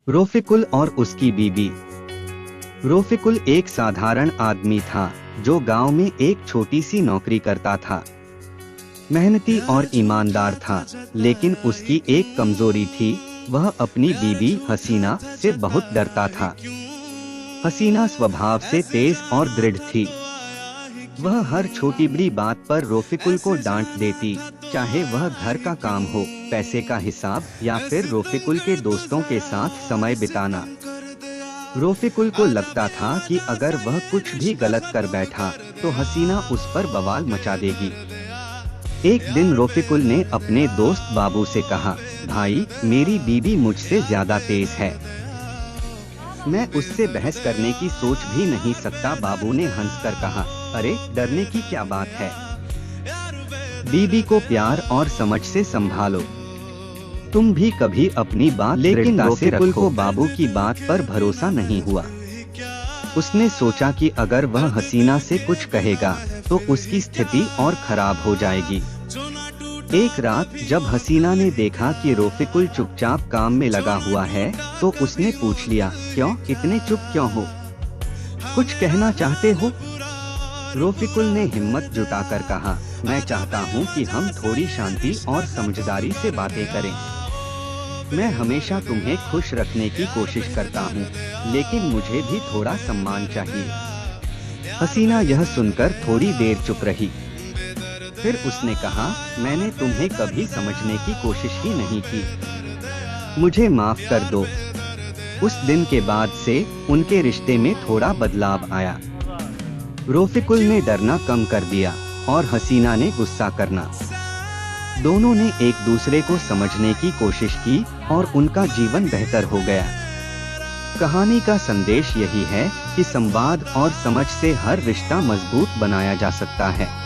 रोफिकुल और उसकी बीबी। रोफिकुल एक साधारण आदमी था जो गांव में एक छोटी सी नौकरी करता था। मेहनती और ईमानदार था, लेकिन उसकी एक कमजोरी थी, वह अपनी बीबी हसीना से बहुत डरता था। हसीना स्वभाव से तेज और दृढ़ थी। वह हर छोटी बड़ी बात पर रोफिकुल को डांट देती, चाहे वह घर का काम हो, पैसे का हिसाब या फिर रोफिकुल के दोस्तों के साथ समय बिताना। रोफिकुल को लगता था कि अगर वह कुछ भी गलत कर बैठा तो हसीना उस पर बवाल मचा देगी। एक दिन रोफिकुल ने अपने दोस्त बाबू से कहा, भाई, मेरी बीबी मुझसे ज्यादा तेज है, मैं उससे बहस करने की सोच भी नहीं सकता। बाबू ने हंसकर कहा, अरे डरने की क्या बात है, बीबी को प्यार और समझ से संभालो, तुम भी कभी अपनी बात। लेकिन रोफिकुल को बाबू की बात पर भरोसा नहीं हुआ। उसने सोचा कि अगर वह हसीना से कुछ कहेगा तो उसकी स्थिति और खराब हो जाएगी। एक रात जब हसीना ने देखा कि रोफिकुल चुपचाप काम में लगा हुआ है, तो उसने पूछ लिया, क्यों इतने चुप क्यों हो, कुछ कहना चाहते हो? रोफिकुल ने हिम्मत जुटाकर कहा, मैं चाहता हूँ कि हम थोड़ी शांति और समझदारी से बातें करें। मैं हमेशा तुम्हें खुश रखने की कोशिश करता हूँ, लेकिन मुझे भी थोड़ा सम्मान चाहिए। हसीना यह सुनकर थोड़ी देर चुप रही। फिर उसने कहा, मैंने तुम्हें कभी समझने की कोशिश ही नहीं की, मुझे माफ कर दो। उस दिन के बाद से उनके रिश्ते में थोड़ा बदलाव आया। रोफिकुल ने डरना कम कर दिया और हसीना ने गुस्सा करना। दोनों ने एक दूसरे को समझने की कोशिश की और उनका जीवन बेहतर हो गया। कहानी का संदेश यही है कि संवाद और समझ से हर रिश्ता मजबूत बनाया जा सकता है।